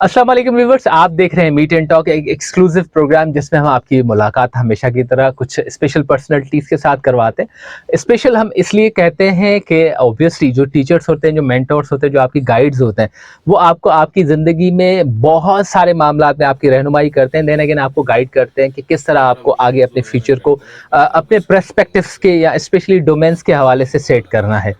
अस्सलाम वालेकुम व्यूअर्स, आप देख रहे हैं मीट एंड टॉक, एक एक्सक्लूसिव प्रोग्राम जिसमें हम आपकी मुलाकात हमेशा की तरह कुछ स्पेशल पर्सनालिटीज़ के साथ करवाते हैं। स्पेशल हम इसलिए कहते हैं कि ऑब्वियसली जो टीचर्स होते हैं, जो मेंटोर्स होते हैं, जो आपकी गाइड्स होते हैं, वो आपको आपकी ज़िंदगी में बहुत सारे मामलात में आपकी रहनुमाई करते हैं, देन अगेन आपको गाइड करते हैं कि किस तरह आपको आगे अपने फ्यूचर को अपने पर्सपेक्टिव्स के या स्पेशली डोमेन्स के हवाले से सेट करना है।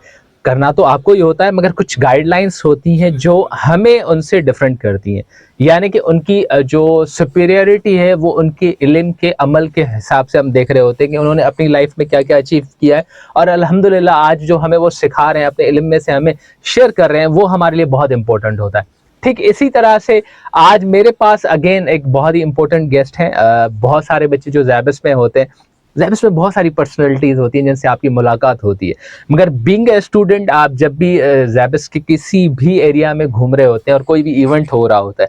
करना तो आपको ही होता है, मगर कुछ गाइडलाइंस होती हैं जो हमें उनसे डिफरेंट करती हैं, यानी कि उनकी जो सुपीरियरिटी है वो उनके इल्म के अमल के हिसाब से हम देख रहे होते हैं कि उन्होंने अपनी लाइफ में क्या क्या अचीव किया है, और अल्हम्दुलिल्लाह आज जो हमें वो सिखा रहे हैं, अपने इल्म में से हमें शेयर कर रहे हैं, वो हमारे लिए बहुत इंपॉर्टेंट होता है। ठीक इसी तरह से आज मेरे पास अगेन एक बहुत ही इंपॉर्टेंट गेस्ट हैं। बहुत सारे बच्चे जो ज़ैबिस्ट में होते हैं, ज़ैबिस्ट में बहुत सारी पर्सनैलिटीज़ होती हैं जिनसे आपकी मुलाकात होती है, मगर बीइंग ए स्टूडेंट आप जब भी ज़ैबिस्ट के किसी भी एरिया में घूम रहे होते हैं और कोई भी इवेंट हो रहा होता है,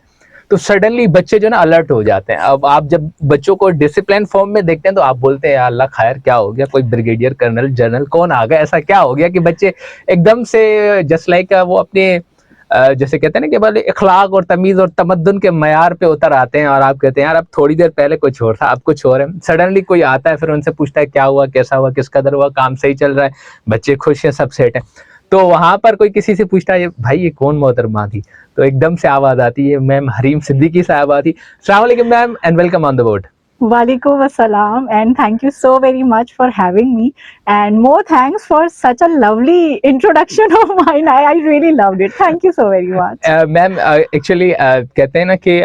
तो सडनली बच्चे जो ना अलर्ट हो जाते हैं। अब आप जब बच्चों को डिसिप्लिन फॉर्म में देखते हैं तो आप बोलते हैं या अल्लाह खैर क्या हो गया, कोई ब्रिगेडियर कर्नल जनरल कौन आ गया, ऐसा क्या हो गया कि बच्चे एकदम से जस्ट लाइक वो अपने जैसे कहते हैं ना कि बोले इखलाक और तमीज़ और तमद्दुन के मयार पे उतर आते हैं, और आप कहते हैं यार अब थोड़ी देर पहले कुछ और था, अब कुछ और है। सडनली कोई आता है, फिर उनसे पूछता है क्या हुआ, कैसा हुआ, किस कदर हुआ, काम सही चल रहा है, बच्चे खुश हैं, सब सेट है। तो वहां पर कोई किसी से पूछता है भाई ये कौन मोहतरमा थी, तो एकदम से आवाज आती है मैम हरीम सिद्दीकी साहबा थी। अस्सलाम वालेकुम ma'am and welcome on the board. Walaikum assalam, and thank you so very much for having me, and more thanks for such a lovely introduction of mine. I really loved it. Thank you so very much. Ma'am actually कहते हैं ना कि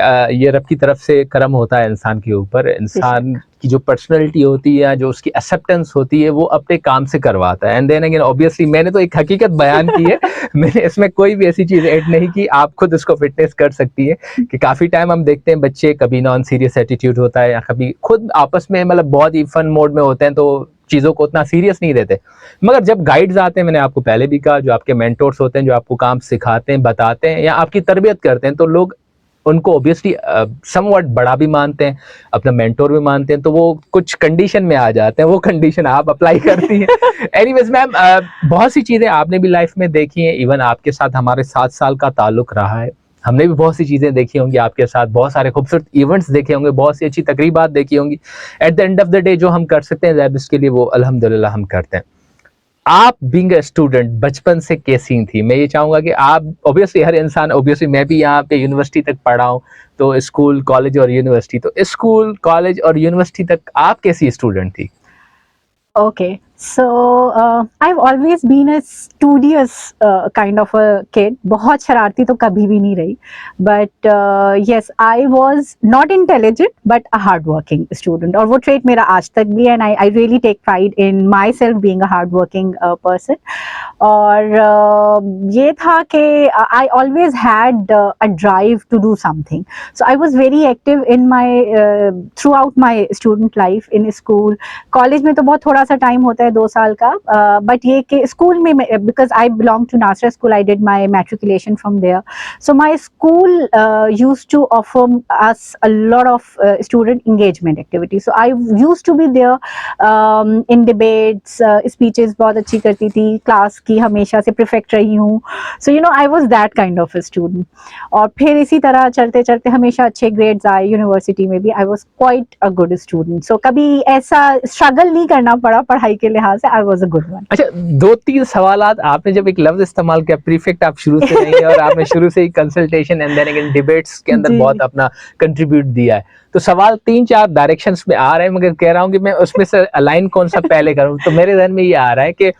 ये रब की तरफ से करम होता है इंसान के ऊपर। इंसान की जो पर्सनैलिटी होती है, जो उसकी एक्सेप्टेंस होती है, वो अपने काम से करवाता है। एंड देन अगेन ऑब्वियसली मैंने तो एक हकीकत बयान की है, मैंने इसमें कोई भी ऐसी चीज़ ऐड नहीं की, आप खुद इसको फिटनेस कर सकती है कि काफ़ी टाइम हम देखते हैं बच्चे कभी नॉन सीरियस एटीट्यूड होता है, या कभी खुद आपस में मतलब बहुत ही फन मोड में होते हैं तो चीज़ों को उतना सीरियस नहीं लेते, मगर जब गाइड्स आते हैं, मैंने आपको पहले भी कहा, जो आपके मेंटोर्स होते हैं, जो आपको काम सिखाते हैं, बताते हैं या आपकी तरबियत करते हैं, तो लोग उनको ऑब्वियसली समवट बड़ा भी मानते हैं, अपना मेंटोर भी मानते हैं, तो वो कुछ कंडीशन में आ जाते हैं, वो कंडीशन आप अप्लाई करती हैं। एनीवेज मैम, बहुत सी चीज़ें आपने भी लाइफ में देखी हैं, इवन आपके साथ हमारे 7 साल का ताल्लुक रहा है, हमने भी बहुत सी चीज़ें देखी होंगी आपके साथ, बहुत सारे खूबसूरत इवेंट्स देखे होंगे, बहुत सी अच्छी तकरीबात देखी होंगी। At the end of the day जो हम कर सकते हैं ज़ैबिस्ट के लिए, वो अल्हम्दुलिल्लाह हम करते हैं। आप बीइंग अ स्टूडेंट बचपन से कैसी थी? मैं ये चाहूँगा कि आप ऑब्वियसली हर इंसान, ऑब्वियसली मैं भी यहाँ पे यूनिवर्सिटी तक पढ़ा हूँ, तो स्कूल, कॉलेज और यूनिवर्सिटी, तो स्कूल, कॉलेज और यूनिवर्सिटी तक आप कैसी स्टूडेंट थी? Okay, so I've always been a studious kind of a kid. बहुत शरारती तो कभी भी नहीं रही, but yes, I was not intelligent but a hardworking student. और वो trait मेरा आज तक भी है, and I really take pride in myself being a hardworking person. और ये था कि I always had a drive to do something. So I was very active in my throughout my student life in school. College में तो बहुत थोड़ा सा time होता है, 2 साल का, बट ये कि स्कूल में, because I belong to Nasra school, I did my matriculation from there, so my school use to offer us a lot of student engagement activity. So I use to be there in debates, speeches बहुत अच्छी करती थी, class की हमेशा से prefect रही हूँ. So you know I was that kind of a student. और फिर इसी तरह चलते चलते हमेशा अच्छे ग्रेड्स आए, यूनिवर्सिटी में भी I was quite a good student. So कभी ऐसा स्ट्रगल नहीं करना पड़ा पढ़ाई के लिहाज से. I was a good one. अच्छा, 2-3 सवालात आपने जब एक लफ्ज इस्तेमाल किया प्रीफेक्ट, आप शुरू से नहीं है और आपने शुरू से ही consultation and then again debates के अंदर बहुत अपना कंट्रीब्यूट दिया है, तो सवाल 3-4 डायरेक्शंस में आ रहे हैं, मगर कह रहा हूँ कि मैं उसमें से अलाइन कौन सा पहले करूँ. तो मेरे ध्यान में ये आ रहा है कि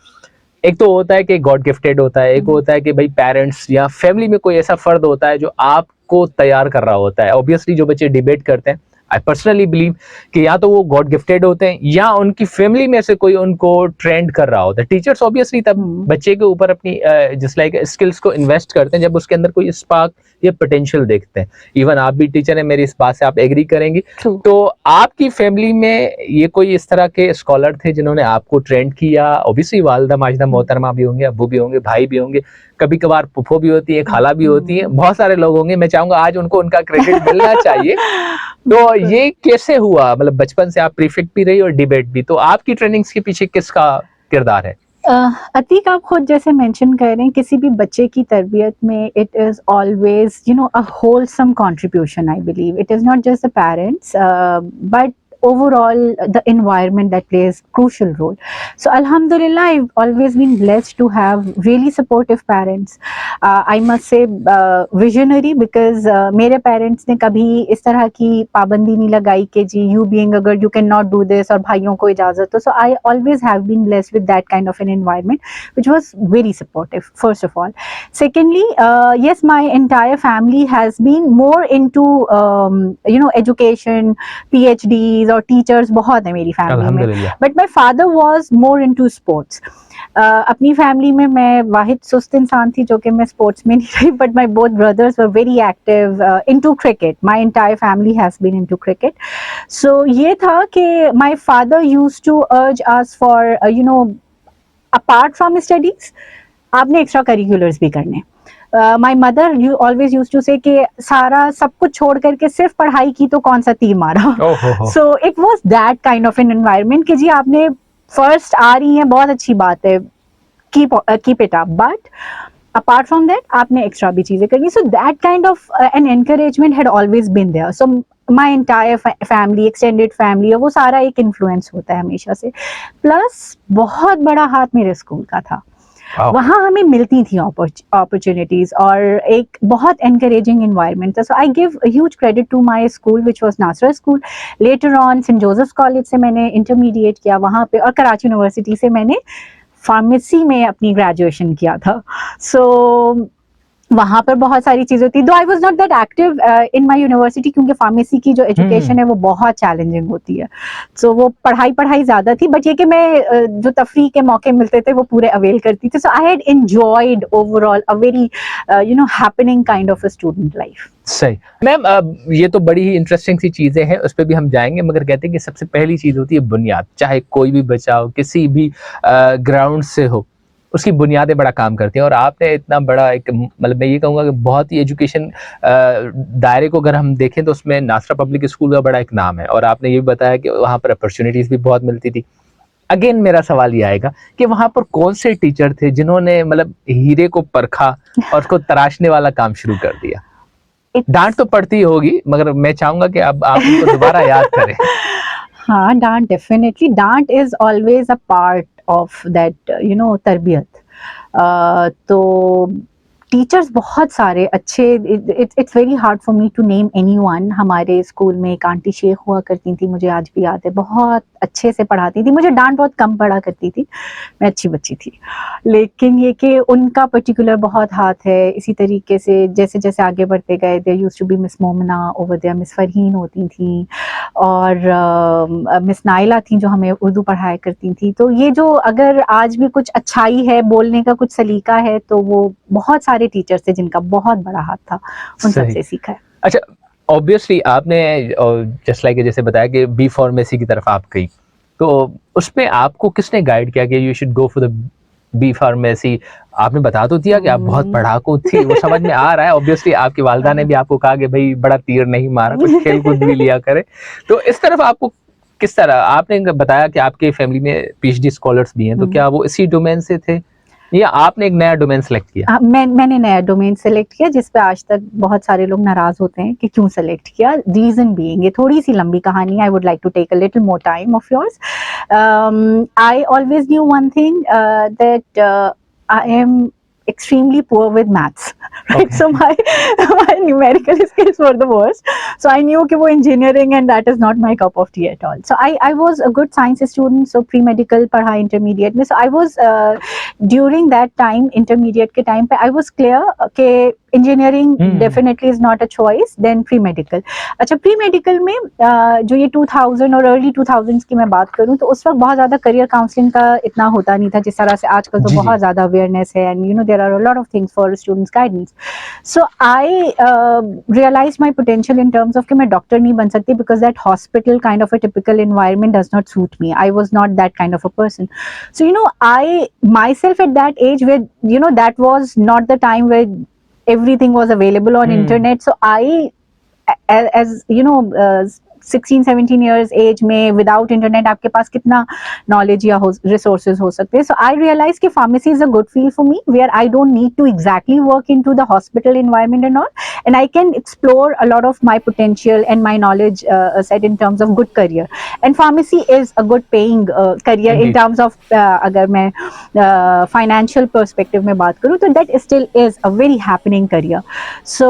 एक तो होता है कि गॉड गिफ्टेड होता है, एक होता है कि भाई पेरेंट्स या फैमिली में कोई ऐसा फर्द होता है जो आपको तैयार कर रहा होता है. ऑब्वियसली जो बच्चे डिबेट करते हैं, आई पर्सनली बिलीव कि या तो वो गॉड गिफ्टेड होते हैं या उनकी फैमिली में से कोई उनको ट्रेंड कर रहा होता है. टीचर्स ऑब्वियसली तब बच्चे के ऊपर अपनी जस्ट लाइक स्किल्स को इन्वेस्ट करते हैं जब उसके अंदर कोई स्पार्क या पोटेंशियल देखते हैं. इवन आप भी टीचर हैं, मेरी इस बात से आप एग्री करेंगी. तो आपकी फैमिली में ये कोई इस तरह के स्कॉलर थे जिन्होंने आपको ट्रेंड किया? ऑब्वियसली वालिदा माजिदा मोहतरमा भी होंगे, अब्बू भी होंगे, भाई भी होंगे, कभी कभार फुफो भी होती है, खाला भी होती है, बहुत सारे लोग होंगे. मैं चाहूंगा आज उनको उनका क्रेडिट मिलना चाहिए. तो ये कैसे हुआ? मतलब बचपन से आप प्रीफेक्ट भी रही और डिबेट भी, तो आपकी ट्रेनिंग्स के पीछे किसका किरदार है? अतीक आप खुद जैसे मेंशन कर रहे हैं किसी भी बच्चे की तरबियत में it is always a wholesome contribution I believe it is not just the parents but overall the environment that plays crucial role. So alhamdulillah I've always been blessed to have really supportive parents. I must say visionary because मेरे parents ने कभी इस तरह की पाबंदी नहीं लगाई कि जी you being a girl you cannot do this और भाइयों को इजाज़त हो. So I always have been blessed with that kind of an environment which was very supportive first of all. Secondly, yes my entire family has been more into education, PhDs और teachers बहुत है मेरी family में अल्हम्दुलिल्लाह। But my father was more into sports. अपनी family में मैं वाहिद सुस्त इंसान थी जो कि मैं स्पोर्ट्स में नहीं रही but my both brothers were very active into cricket. My entire family has been into cricket. So ये था कि my father used to urge us for apart from studies आपने एक्स्ट्रा करिकुलर्स भी करने. My mother you always used to say कि सारा सब कुछ छोड़ करके सिर्फ पढ़ाई की तो कौन सा तीर मारा. So it was that kind of an environment कि जी आपने फर्स्ट आ रही है बहुत अच्छी बात है keep it up but apart from that आपने एक्स्ट्रा भी चीजें करनी. So that kind of an encouragement had always been there. So my entire family extended family वो सारा एक इन्फ्लुएंस होता है हमेशा से. प्लस बहुत बड़ा हाथ मेरे स्कूल का था. वहाँ हमें मिलती थी अपॉर्चुनिटीज और एक बहुत एनकरेजिंग एनवायरनमेंट था. So I give huge credit to my school which was Nasra school. Later on Saint Joseph college से मैंने इंटरमीडिएट किया वहाँ पे और कराची यूनिवर्सिटी से मैंने फार्मेसी में अपनी ग्रेजुएशन किया था. सो वहाँ पर बहुत सारी चीज़ें होती. दो I was not that active in my university क्योंकि फार्मेसी की जो एजुकेशन है वो बहुत चैलेंजिंग होती है. सो वो पढ़ाई ज़्यादा थी बट ये कि मैं जो तफरीह के मौके मिलते थे वो पूरे अवेल करती थी. So I had enjoyed overall a very happening kind of a student life. सही मैम, ये तो बड़ी ही इंटरेस्टिंग सी चीज़ें हैं, उस पर भी हम जाएंगे, मगर कहते हैं कि सबसे पहली चीज़ होती है बुनियाद. चाहे कोई भी बच्चा हो किसी भी ग्राउंड से हो उसकी बुनियादें बड़ा काम करती हैं. और आपने इतना बड़ा एक मतलब मैं ये कहूँगा कि बहुत ही एजुकेशन दायरे को अगर हम देखें तो उसमें नासरा पब्लिक स्कूल का बड़ा एक नाम है. और आपने ये भी बताया कि वहाँ पर अपॉर्चुनिटीज़ भी बहुत मिलती थी. अगेन मेरा सवाल ये आएगा कि वहाँ पर कौन से टीचर थे जिन्होंने मतलब हीरे को परखा और उसको तराशने वाला काम शुरू कर दिया? डांट तो पड़ती होगी मगर मैं चाहूंगा कि अब आप उनको दोबारा याद करें. हाँ डांट डेफिनेटली. डांट is always a part of that तरबियत. तो टीचर्स बहुत सारे अच्छे. It's very hard for me to name anyone. हमारे स्कूल में एक आंटी शेख हुआ करती थी मुझे आज भी याद है. बहुत अच्छे से पढ़ाती थी. मुझे डांट बहुत कम पड़ा करती थी. मैं अच्छी बच्ची थी लेकिन ये कि उनका पर्टिकुलर बहुत हाथ है. इसी तरीके से जैसे जैसे आगे बढ़ते गए there used to be miss Momna over there. Miss Farheen होती थी और मिस नाइला थी जो हमें उर्दू पढ़ाया करती थी. तो ये जो अगर आज भी कुछ अच्छाई है बोलने का कुछ सलीका है तो वो बहुत सारे टीचर्स थे जिनका बहुत बड़ा हाथ था. उन सबसे सीखा है. अच्छा ऑब्वियसली आपने जस्ट लाइक जैसे बताया कि बी फार्मेसी की तरफ आप गई तो उसमें आपको किसने गाइड किया कि you should go for the B pharmacy? आपने बता तो दिया कि आप बहुत पढ़ाकू थी, वो समझ में आ रहा है. ऑब्वियसली आपकी वालिदा ने भी आपको कहा कि भाई बड़ा तीर नहीं मारा, कुछ खेल कूद भी लिया करे. तो इस तरफ आपको किस तरह, आपने बताया कि आपके फैमिली में पीएचडी स्कॉलर्स भी हैं, तो क्या वो इसी डोमेन से थे या आपने एक नया डोमेन सेलेक्ट किया? मैंने नया डोमेन सेलेक्ट किया जिस पे आज तक बहुत सारे लोग नाराज होते हैं कि क्यों सेलेक्ट किया. रीजन बीइंग, ये थोड़ी सी लंबी कहानी है. I would like to take a little more time of yours. I always knew one thing that I am extremely poor with maths, right? Okay. So my numerical skills were the worst. So I knew कि वो engineering and that is not my cup of tea at all. So I was a good science student. So pre-medical पढ़ा intermediate में. So I was during that time intermediate के time पे I was clear कि engineering definitely is not a choice. Then pre-medical. अच्छा pre-medical में जो ये 2000 और early 2000s की मैं बात करूँ तो उस वक्त बहुत ज़्यादा career counseling का इतना होता नहीं था जिस तरह से आजकल तो बहुत ज़्यादा awareness है and you know there are a lot of things for students guidance. So I realized my potential in terms of कि मैं doctor नहीं बन सकती because that hospital kind of a typical environment does not suit me. I was not that kind of a person. So you know I myself at that age where you know that was not the time where everything was available on internet. So I as you know 16-17 years age में without internet आपके पास कितना knowledge या resources हो सकते हैं. So I realise कि pharmacy is a good field for me where I don't need to exactly work into the hospital environment and all, and I can explore a lot of my potential and my knowledge set in terms of good career. And pharmacy is a good paying career in Indeed. terms of अगर मैं financial perspective में बात करूँ तो that still is a very happening career. So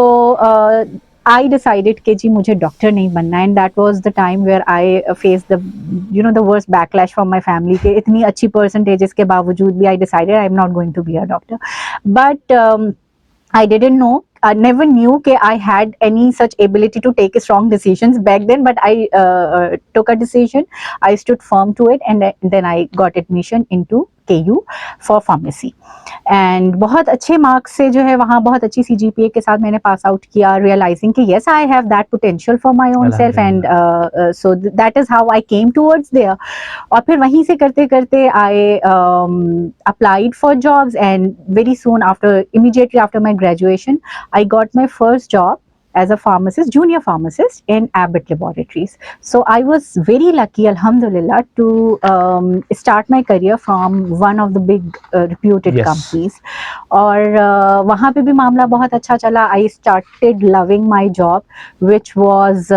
I decided कि जी मुझे doctor नहीं बनना है, and that was the time where I faced the worst backlash from my family कि इतनी अच्छी percentages के बावजूद भी I decided I'm not going to be a doctor. But I didn't know. I never knew that I had any such ability to take strong decisions back then, but I took a decision. I stood firm to it, and then I got admission into KU for pharmacy. And बहुत अच्छे marks से जो है वहाँ बहुत अच्छी CGPA के साथ मैंने पास आउट किया, realizing कि yes I have that potential for my own self, and so that is how I came towards there. और फिर वहीं से करते करते I applied for jobs, and very soon after, immediately after my graduation, I got my first job as a pharmacist, junior pharmacist in Abbott Laboratories. So I was very lucky, alhamdulillah, to start my career from one of the big reputed Yes. companies. और वहाँ पे भी मामला बहुत अच्छा चला. I started loving my job, which was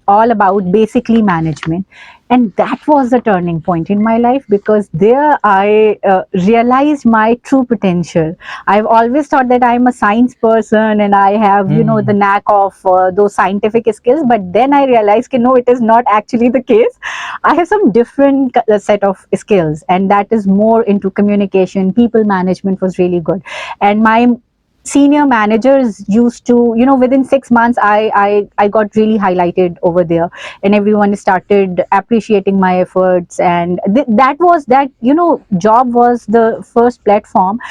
all about basically management. And that was the turning point in my life, because there I realized my true potential. I've always thought that I'm a science person and I have, the knack of those scientific skills. But then I realized that no, it is not actually the case. I have some different set of skills, and that is more into communication. People management was really good. And my senior managers used to, within 6 months, I got really highlighted over there, and everyone started appreciating my efforts. And that job was the first platform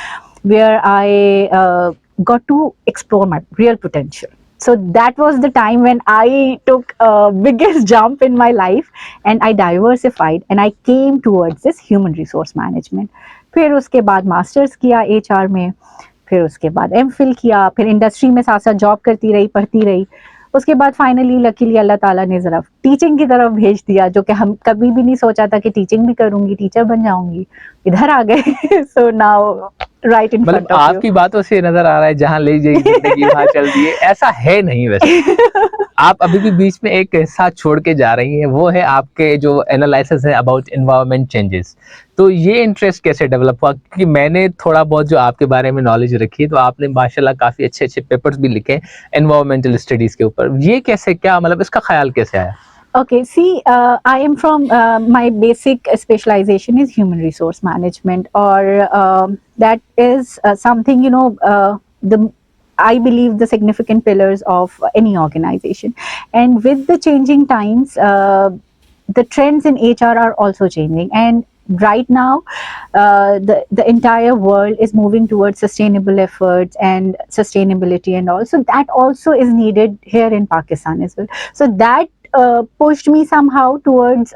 where I got to explore my real potential. So that was the time when I took a biggest jump in my life, and I diversified, and I came towards this human resource management. फिर उसके बाद masters किया HR में, फिर उसके बाद M.Phil किया, फिर इंडस्ट्री में साथ साथ जॉब करती रही, पढ़ती रही. उसके बाद फाइनली लकीली अल्लाह ताला ने ज़रा टीचिंग की तरफ भेज दिया, जो कि हम कभी भी नहीं सोचा था कि टीचिंग भी करूंगी, टीचर बन जाऊंगी. इधर आ गए. So now right in front of you. आपकी बातों से नजर आ रहा है जहां ले जाएगी जिंदगी वहां चल रही है. ऐसा है नहीं वैसे. आप अभी भी बीच में एक हिस्सा छोड़ के जा रही हैं, वो है आपके जो एनालिसिस है अबाउट एनवायरनमेंट चेंजेस. तो ये इंटरेस्ट कैसे डेवलप हुआ? क्योंकि मैंने थोड़ा बहुत जो आपके बारे में नॉलेज रखी है, तो आपने माशाल्लाह काफी अच्छे अच्छे पेपर्स भी लिखे एनवायरमेंटल स्टडीज के ऊपर. ये कैसे, क्या मतलब इसका ख्याल कैसे आया? Okay, see, I am from, my basic specialization is human resource management, or that is something, I believe the significant pillars of any organization. And with the changing times, the trends in HR are also changing. And right now, the entire world is moving towards sustainable efforts and sustainability, and also that also is needed here in Pakistan as well. So that pushed me somehow towards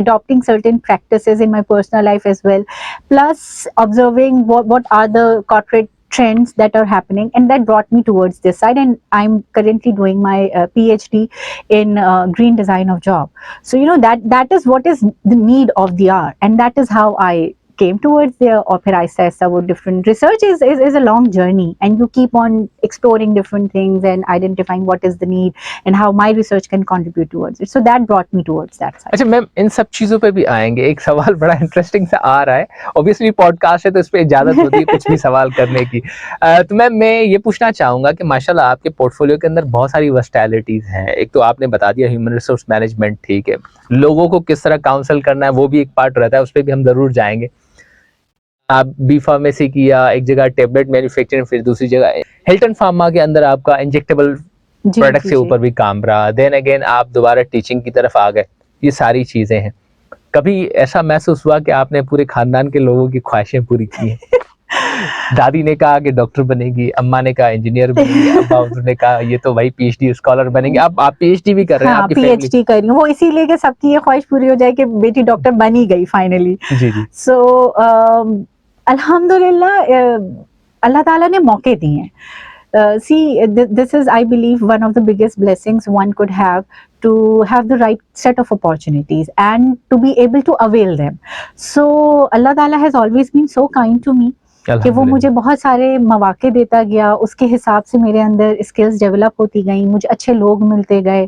adopting certain practices in my personal life as well, plus observing what are the corporate trends that are happening, and that brought me towards this side. And I'm currently doing my PhD in green design of job. So that is what is the need of the hour, and that is how I came towards there. Or फिर आहिस्ता आहिस्ता वो different research is a long journey, and you keep on exploring different things and identifying what is the need and how my research can contribute towards it. So that brought me towards that side. अच्छा ma'am, इन सब चीज़ों पे भी आएंगे. एक सवाल बड़ा interesting सा आ रहा है. ऑब्वियसली पॉडकास्ट है तो इस पे इजाज़त होती है कुछ भी सवाल करने की. तो मैम मैं ये पूछना चाहूँगा कि माशाल्लाह आपके पोर्टफोलियो के अंदर बहुत सारी वर्सटैलिटीज़ हैं. एक तो आपने बता दिया ह्यूमन रिसोर्स मैनेजमेंट, ठीक है. लोगों को किस तरह काउंसल करना है वो भी एक पार्ट रहता है, उस पर भी हम ज़रूर जाएंगे. आप बी फार्मेसी किया, एक जगह टेबलेट मैन्युफैक्चरिंग, फिर दूसरी जगह हिल्टन फार्मा के अंदर आपका इंजेक्टेबल प्रोडक्ट के ऊपर भी काम रहा. देन अगेन आप दोबारा टीचिंग की तरफ आ गए. ये सारी चीजें हैं. कभी ऐसा महसूस हुआ कि आपने पूरे खानदान के लोगों की ख्वाहिशें पूरी की हैं? दादी ने कहा कि डॉक्टर बनेगी, अम्मा ने कहा इंजीनियर बनेगी, अब्बा ने कहा ये तो भाई पीएचडी स्कॉलर बनेंगे. आप पीएचडी भी कर रहे हैं. हाँ, आपकी पीएचडी कर रही हूँ, वो इसीलिए कि सबकी ये ख्वाहिश पूरी हो जाए कि बेटी डॉक्टर बन ही गई फाइनली. जी जी. सो अल्हम्दुलिल्लाह अल्लाह ताला ने मौके दिए हैं. See, this is, I believe, one of the biggest blessings one could have, to have the right set of opportunities and to be able to avail them. So Allah Taala has always been so kind to me कि वो मुझे बहुत सारे मौके देता गया, उसके हिसाब से मेरे अंदर स्किल्स डेवलप होती गई, मुझे अच्छे लोग मिलते गए,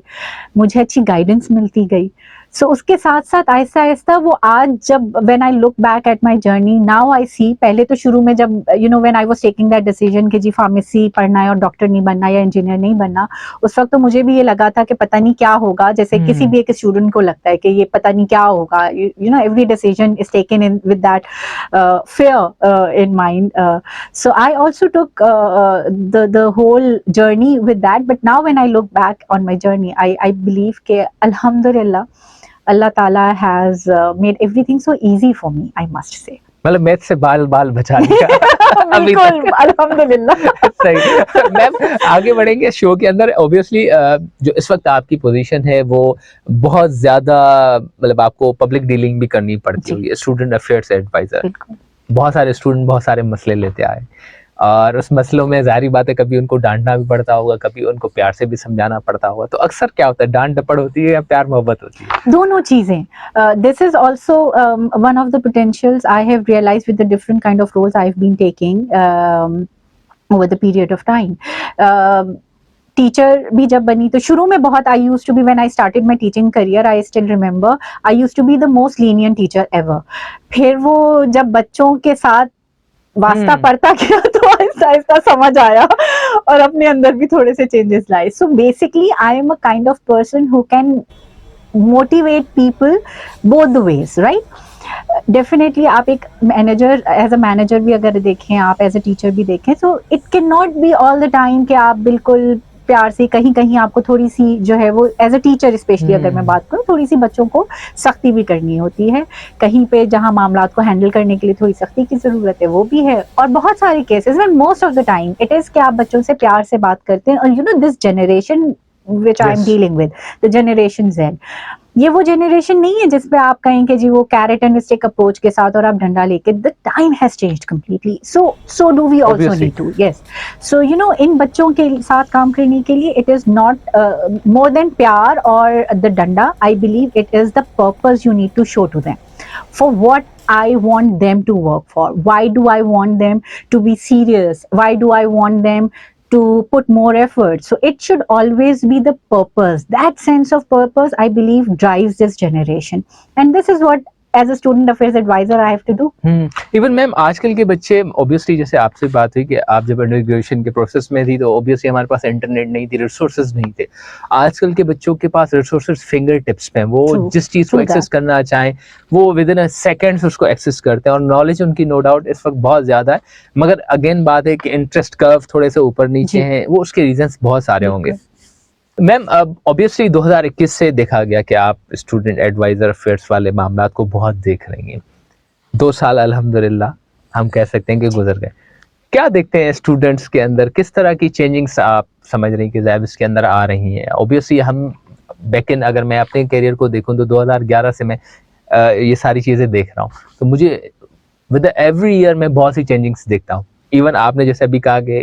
मुझे अच्छी गाइडेंस मिलती गई. सो उसके साथ साथ आहिस्ता आहिस्ता वो आज जब when I look back at my journey, now I see, पहले तो शुरू में जब when I was taking that decision कि जी फार्मेसी पढ़ना है और डॉक्टर नहीं बनना या इंजीनियर नहीं बनना, उस वक्त तो मुझे भी ये लगा था कि पता नहीं क्या होगा, जैसे किसी भी एक स्टूडेंट को लगता है कि ये पता नहीं क्या होगा. Every decision is taken in with that fear in mind. So I also took the whole journey with that. But now when I look back on my journey, I believe that Alhamdulillah, Allah Ta'ala has made everything so easy for me, I must say. मतलब math से बाल बाल बचा लिया अभी बिल्कुल, अल्हम्दुलिल्लाह. सही. मैम आगे बढ़ेंगे शो के अंदर. ऑब्वियसली जो इस वक्त आपकी पोजीशन है वो बहुत ज्यादा, मतलब आपको पब्लिक डीलिंग भी करनी पड़ती होगी, स्टूडेंट अफेयर्स एडवाइजर. बहुत सारे स्टूडेंट बहुत सारे मसले लेते आए और उस मसलों में जाहिर बात है कभी उनको डांटना भी पड़ता होगा, कभी उनको प्यार से भी समझाना पड़ता होगा. तो अक्सर क्या होता है, डांट डपड़ होती है या प्यार मोहब्बत होती है? दोनों चीजें. This is also one of the potentials I have realised with the different kind of roles I have been taking over the period of time. Teacher भी जब बनी तो शुरू में बहुत, I used to be, when I started my teaching career, I still remember, I used to be the most lenient teacher ever. फिर वो जब बच्चों के साथ वास्ता पड़ता गया तो आहिस्ता आहिस्ता समझ आया और अपने अंदर भी थोड़े से चेंजेस लाए. So basically I am a kind of person who can motivate people both the ways, right. Definitely आप एक मैनेजर, एज अ मैनेजर भी अगर देखें, आप एज अ टीचर भी देखें, so it can not be all the time कि आप बिल्कुल प्यार से, कहीं कहीं आपको थोड़ी सी जो है वो एज अ टीचर स्पेशली अगर मैं बात करूँ, थोड़ी सी बच्चों को सख्ती भी करनी होती है. कहीं पे जहाँ मामलात को हैंडल करने के लिए थोड़ी सख्ती की जरूरत है वो भी है. और बहुत सारे केसेस में most of the time it is कि आप बच्चों से प्यार से बात करते हैं. और this generation which I am dealing with, the generation Z, ये वो जनरेशन नहीं है जिसपे आप कहें कि जी वो कैरेट एंड स्टिक अप्रोच के साथ और आप डंडा लेके. The time has changed completely, so do we also need to. Yes, so इन बच्चों के साथ काम करने के लिए it is not more than pyaar और the danda. I believe it is the purpose you need to show to them for what I want them to work for. Why do I want them to be serious? Why do I want them to put more effort? So it should always be the purpose. That sense of purpose, I believe, drives this generation. And this is what, as a student affairs advisor, I have to do. Even ma'am आजकल के बच्चे, obviously जैसे आपसे बात हुई कि आप जब अंडर ग्रेजुएशन के प्रोसेस में थी तो ऑब्वियसली हमारे पास इंटरनेट नहीं थी, रिसोर्सेज नहीं थे. आजकल के बच्चों के पास रिसोर्सेज फिंगर टिप्स पे, वो जिस चीज को एक्सेस करना चाहें वो विद इन अ सेकेंड्स उसको एक्सेस करते हैं. और नॉलेज उनकी नो डाउट इस वक्त बहुत ज्यादा है, मगर अगेन बात है कि इंटरेस्ट कर्व थोड़े से ऊपर नीचे हैं. वो उसके रीजंस बहुत सारे होंगे. मैम अब ऑब्वियसली 2021 से देखा गया कि आप स्टूडेंट एडवाइजर अफेयर्स वाले मामला को बहुत देख रही हैं. 2 साल अल्हम्दुलिल्लाह हम कह सकते हैं कि गुजर गए. क्या देखते हैं स्टूडेंट्स के अंदर, किस तरह की चेंजिंग्स आप समझ रही हैं कि ज़ैबिस्ट के अंदर आ रही हैं? ऑब्वियसली हम बैक इन, अगर मैं अपने करियर को देखूं तो 2011 से मैं ये सारी चीज़ें देख रहा हूँ, तो मुझे विद एवरी ईयर मैं बहुत सी चेंजिंग्स देखता हूँ. इवन आपने जैसे अभी कहा कि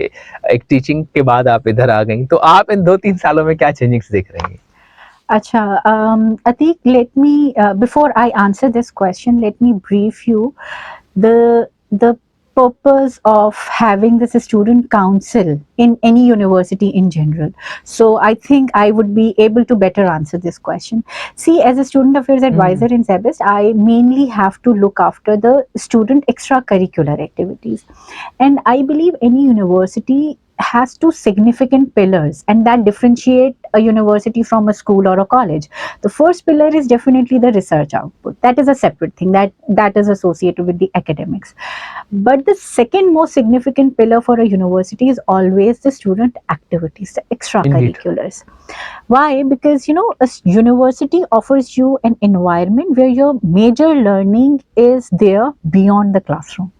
एक टीचिंग के बाद आप इधर आ गई, तो आप इन 2-3 सालों में क्या चेंजिंग्स देख रही हैं? Acha, Atik, let me before I answer this question, let me brief you the purpose of having this student council in any university in general. So I think I would be able to better answer this question. See, as a student affairs advisor in SZABIST, I mainly have to look after the student extracurricular activities, and I believe any university has two significant pillars, and that differentiate a university from a school or a college. The first pillar is definitely the research output. That is a separate thing that is associated with the academics. But the second most significant pillar for a university is always the student activities, the extracurriculars. Indeed. Why? Because a university offers you an environment where your major learning is there beyond the classroom.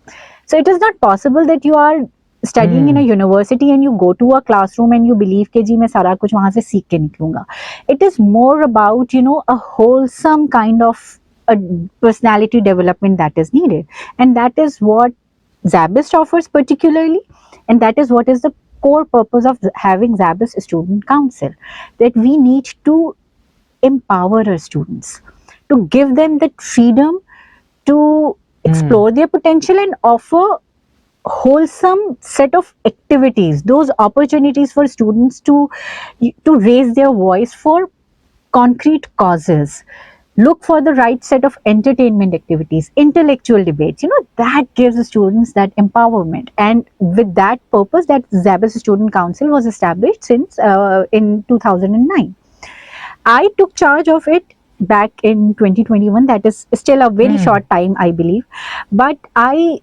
So it is not possible that you are studying in a university and you go to a classroom and you believe कि जी मैं सारा कुछ वहाँ से सीख के निकलूंगा. It is more about a wholesome kind of a personality development that is needed, and that is what SZABIST offers particularly, and that is what is the core purpose of having SZABIST Student Council, that we need to empower our students, to give them the freedom to explore their potential and offer wholesome set of activities, those opportunities for students to raise their voice for concrete causes, look for the right set of entertainment activities, intellectual debates, that gives the students that empowerment. And with that purpose, that SZABIST Student Council was established since in 2009. I took charge of it back in 2021. That is still a very short time, I believe. But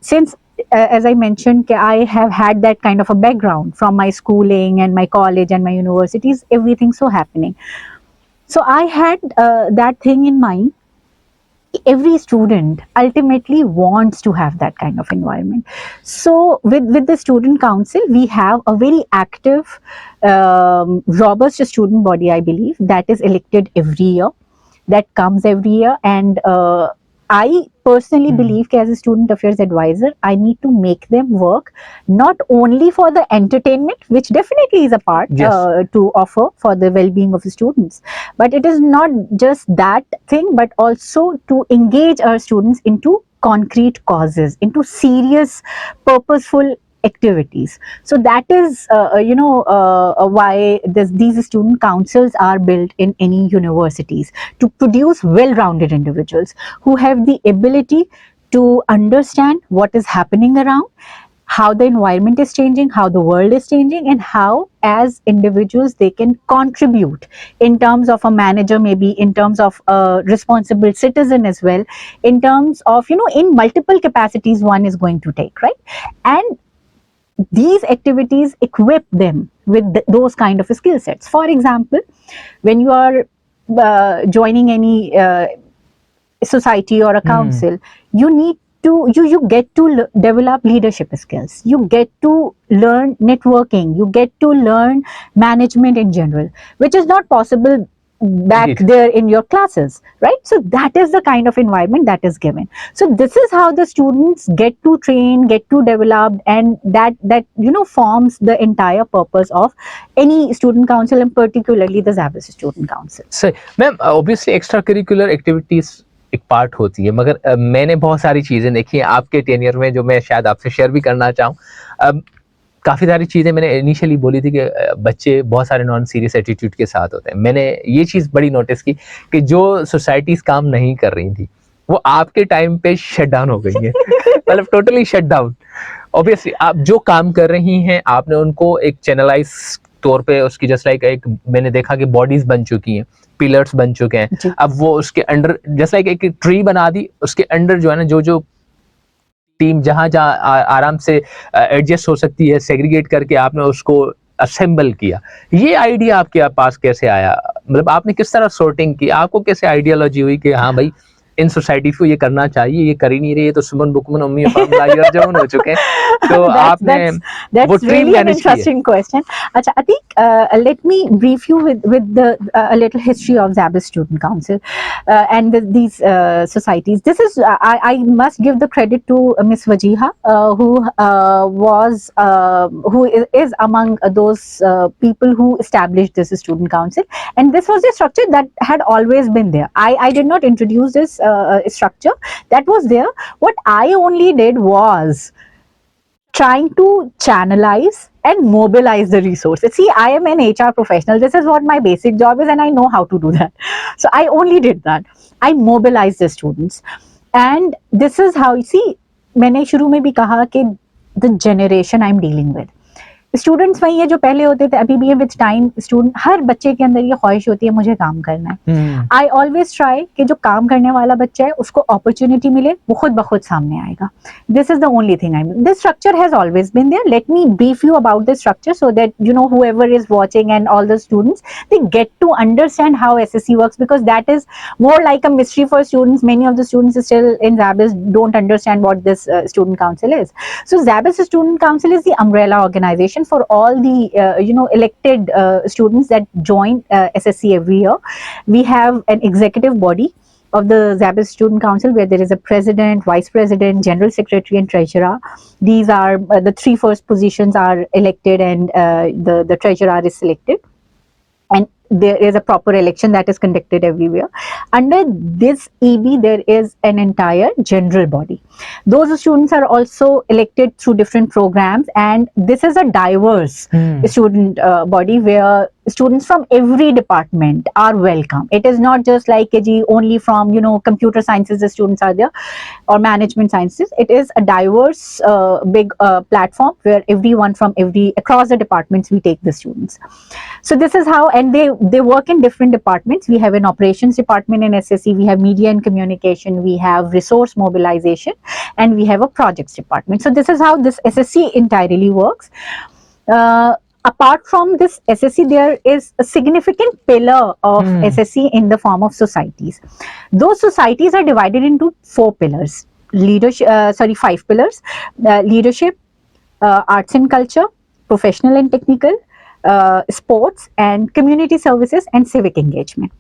since as I mentioned, I have had that kind of a background from my schooling and my college and my universities, everything so happening. So I had that thing in mind. Every student ultimately wants to have that kind of environment. So with the student council, we have a very active, robust student body, I believe, that is elected every year, that comes every year. And I personally believe as a student affairs advisor, I need to make them work not only for the entertainment, which definitely is a part to offer for the well-being of the students, but it is not just that thing, but also to engage our students into concrete causes, into serious, purposeful activities. So that is why these student councils are built in any universities, to produce well-rounded individuals who have the ability to understand what is happening around, how the environment is changing, how the world is changing, and how as individuals they can contribute in terms of a manager, maybe in terms of a responsible citizen as well, in terms of in multiple capacities one is going to take, right? And these activities equip them with those kind of skill sets. For example, when you are joining any society or a council, you need to you get to develop leadership skills, you get to learn networking, you get to learn management in general, which is not possible back there in your classes, right? So that is the kind of environment that is given. So this is how the students get to train, get to develop, and that forms the entire purpose of any student council, and particularly the SZABIST Student Council. So ma'am, obviously extra curricular activities एक part होती है, मगर मैंने बहुत सारी चीज़ें देखी हैं आपके टेनियर में जो मैं शायद आपसे शेयर भी करना चाहूँ। काफ़ी सारी चीज़ें मैंने इनिशियली बोली थी कि बच्चे बहुत सारे नॉन सीरियस एटीट्यूड के साथ होते हैं। मैंने ये चीज़ बड़ी नोटिस की कि जो सोसाइटीज़ काम नहीं कर रही थी, वो आपके टाइम पे शट डाउन हो गई हैं। मतलब टोटली शट डाउन। ऑब्वियसली आप जो काम कर रही हैं, आपने उनको एक चैनलाइज तौर पे उसकी जस्ट लाइक एक मैंने देखा कि बॉडीज बन चुकी हैं, पिलर्स बन चुके हैं। अब वो उसके अंडर जस्ट लाइक एक ट्री बना दी, उसके अंडर जो है ना जो टीम जहां आराम से एडजस्ट हो सकती है, सेग्रीगेट करके आपने उसको असेंबल किया। ये आइडिया आपके पास कैसे आया? मतलब आपने किस तरह सॉर्टिंग की? आपको कैसे आइडियोलॉजी हुई कि हाँ भाई इन सोसाइटी को ये करना चाहिए, ये कर ही नहीं रही है, तो सुमन बुकमन अम्मी जवान हो चुके हैं। तो आपने वो really an interesting question. Acha, Atik, let me brief you with the a little history of SZABIST Student Council and these societies. This is I must give the credit to Miss Wajiha, who is among those people who established this student council, and this was a structure that had always been there. I did not introduce this structure, that was there. What I only did was trying to channelize and mobilize the resources. See, I am an HR professional. This is what my basic job is, and I know how to do that. So I only did that. I mobilized the students, and this is how you see. मैंने शुरू में भी कहा कि the generation I'm dealing with, students वही है जो पहले होते थे, अभी भी है। विद टाइम स्टूडेंट, हर बच्चे के अंदर ये ख्वाहिश होती है मुझे काम करना है। आई ऑलवेज ट्राई कि जो काम करने वाला बच्चा है उसको अपॉर्चुनिटी मिले, वो खुद ब खुद सामने आएगा। This is the only thing I mean. This structure has always been there. Let me brief you about this structure so that whoever is watching and all the students, they get to understand how SSC works, because that is more like a mystery for students. Many of the students still in SZABIST don't understand what this student council is. So SZABIST Student Council is the umbrella organization for all the elected students that join SSC every year. We have an executive body of the SZABIST Student Council, where there is a president, vice president, general secretary, and treasurer. These are the three first positions are elected, and the treasurer is selected. And there is a proper election that is conducted everywhere. Under this EB, there is an entire general body. Those students are also elected through different programs, and this is a diverse student body where students from every department are welcome. It is not just like only from computer sciences the students are there, or management sciences. It is a diverse big platform where everyone from across the departments we take the students. So this is how, and they work in different departments. We have an operations department in SSC, we have media and communication, we have resource mobilization, and we have a projects department. So this is how this SSC entirely works. Apart from this SSC, there is a significant pillar of SSC in the form of societies. Those societies are divided into 4 pillars. Five pillars: leadership, arts and culture, professional and technical, sports, and community services and civic engagement.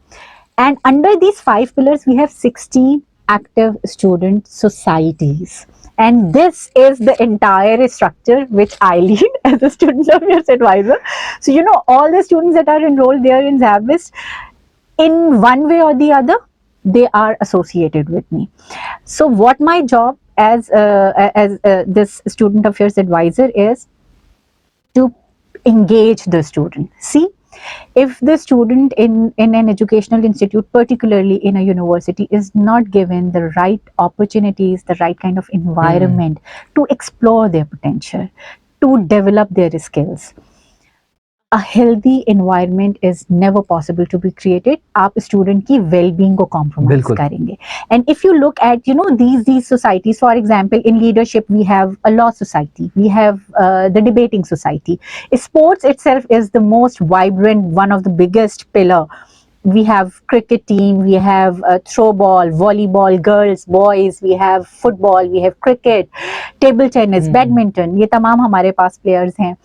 And under these 5 pillars, we have 16 active student societies. And this is the entire structure which I lead as a student affairs advisor. So, all the students that are enrolled there in SZABIST, in one way or the other, they are associated with me. So, what my job as this student affairs advisor is to engage the student. See, if the student in an educational institute, particularly in a university, is not given the right opportunities, the right kind of environment to explore their potential, to develop their skills, a healthy environment is never possible to be created. आप student की well-being को compromise करेंगे. And if you look at these societies, for example, in leadership we have a law society, we have the debating society. Sports itself is the most vibrant, one of the biggest pillar. We have cricket team, we have throw ball, volleyball, girls, boys, we have football, we have cricket, table tennis, badminton, ये तमाम हमारे पास players हैं.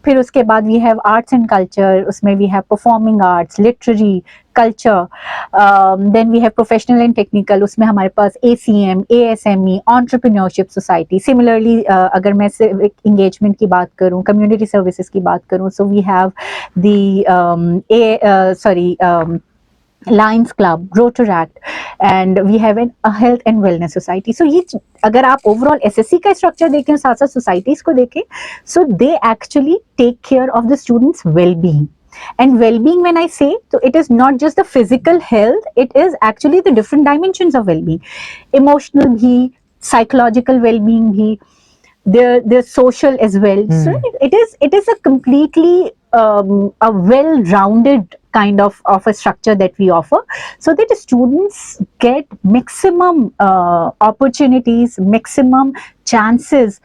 फिर उसके बाद we have arts and culture, उसमें we have performing arts, literary, culture, then we have professional and technical, उसमें हमारे पास ACM, ASME, entrepreneurship society. Similarly, अगर मैं civic engagement की बात करूँ, community services की बात करूँ, so we have the Lions Club, Rotaract, and we have a health and wellness society. So ये अगर आप overall SSC का structure देखें, साथ साथ societies को देखें, so they actually take care of the students' well-being. And well-being, when I say, so it is not just the physical health, it is actually the different dimensions of well-being. Emotional bhi, psychological well-being bhi, their social as well. So it is a completely a well-rounded kind of a structure that we offer, so that the students get maximum opportunities, maximum chances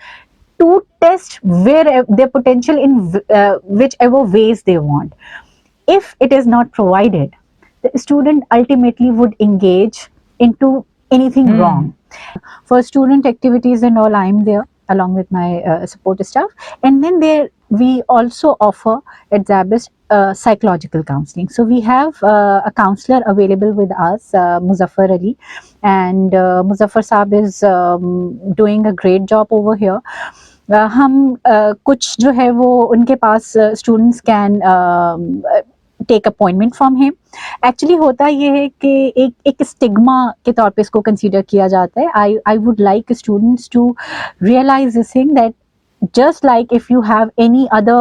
to test their potential in whichever ways they want. If it is not provided, the student ultimately would engage into anything wrong. For student activities and all, I am there along with my support staff. And then we also offer at SZABIST psychological counseling. So we have a counselor available with us, Muzaffar Ali, and Muzaffar Saab is doing a great job over here. हम कुछ जो है वो उनके पास students can take appointment from him. Actually होता ये है कि एक स्टिग्मा के तौर पे इसको कंसीडर किया जाता है. I would like students to realise this thing that just like if you have any other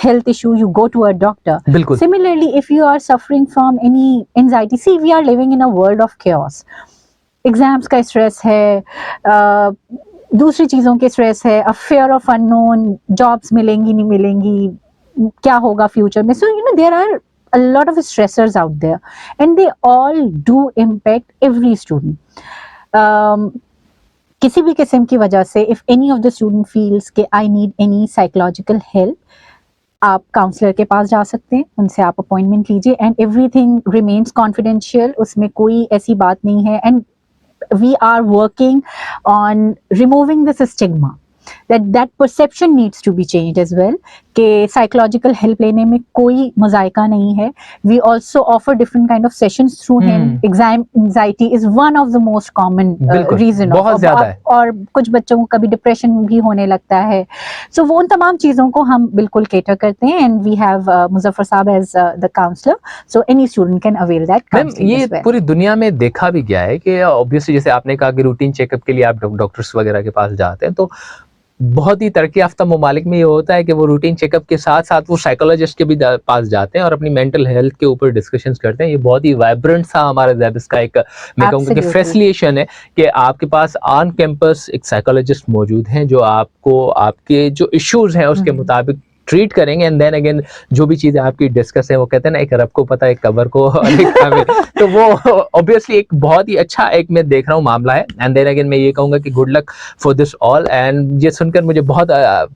health issue, you go to a doctor. Bilkul. Similarly, if you are suffering from any anxiety, see, we are living in a world of chaos. Exams का stress है, दूसरी चीज़ों के stress है, a fear of unknown, jobs मिलेंगी नहीं मिलेंगी, क्या होगा future में. So there are a lot of stressors out there, and they all do impact every student. किसी भी किस्म की वजह से if any of the student feels कि I need any psychological help, आप काउंसलर के पास जा सकते हैं, उनसे आप अपॉइंटमेंट लीजिए, एंड एवरीथिंग रिमेन्स कॉन्फिडेंशियल, उसमें कोई ऐसी बात नहीं है. And we are working on removing this stigma that perception needs to be changed as well कि psychological help लेने में कोई मजायका नहीं है. We also offer different kind of sessions through him. Exam anxiety is one of the most common reason बहुत ज़्यादा है. और कुछ बच्चों को कभी डिप्रेशन भी होने लगता है. So वो उन तमाम चीज़ों को हम बिल्कुल cater करते हैं and we have Muzaffar साहब as the counselor, so any student can avail that counseling ये as well. पूरी दुनिया में देखा भी गया है कि ऑब्वियसली जैसे आपने कहा कि रूटीन चेकअप के लिए आप डॉक्टर्स वगैरह के पास जाते हैं, तो बहुत ही तरक्की याफ्ता ममालिक में ये होता है कि वो रूटीन चेकअप के साथ साथ वो साइकोलॉजिस्ट के भी पास जाते हैं और अपनी मेंटल हेल्थ के ऊपर डिस्कशंस करते हैं. ये बहुत ही वाइब्रेंट सा हमारा ज़ैबिस्ट का एक, मैं कहूँगा कि फैसिलिटेशन है कि आपके पास ऑन कैंपस एक साइकोलॉजिस्ट मौजूद हैं जो आपको आपके जो इश्यूज हैं उसके मुताबिक ट्रीट करेंगे. एंड देन अगेन जो भी चीजें आपकी डिस्कस है, वो कहते हैं ना, एक रब को पता है एक कबर को और एक हमें, तो वो ऑब्वियसली एक बहुत ही अच्छा एक मैं देख रहा हूँ मामला है. एंड देन अगेन मैं ये कहूंगा कि good luck for this all. And ये सुनकर मुझे बहुत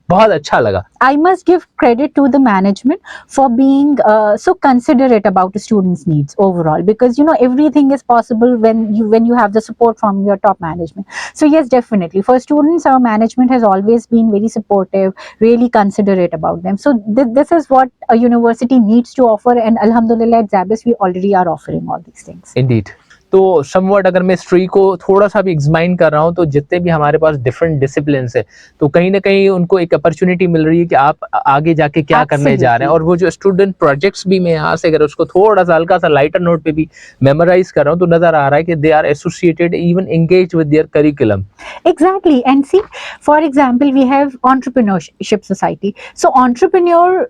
बहुत अच्छा लगा. I must give credit to the management for being so considerate about the students' needs overall, because you know everything is possible when you have the support from your top management. So yes, definitely for students, our management has always been very supportive, really considerate about them. So this is what a university needs to offer, and Alhamdulillah at SZABIST we already are offering all these things. Indeed. तो somewhat अगर मैं history को थोड़ा सा भी examine कर रहा हूँ, तो जितने भी हमारे पास डिफरेंट डिसिप्लिन्स है, तो कहीं ना कहीं उनको एक अपॉर्चुनिटी मिल रही है कि आप आगे जाके क्या करने जा रहे हैं. और वो जो स्टूडेंट प्रोजेक्ट्स भी मैं यहाँ से अगर उसको थोड़ा सा हल्का सा लाइटर नोट पे भी मेमोराइज कर रहा हूँ, तो नजर आ रहा है कि they are associated, even engage with their curriculum. Exactly. And see, for example, we have entrepreneurship society. So entrepreneur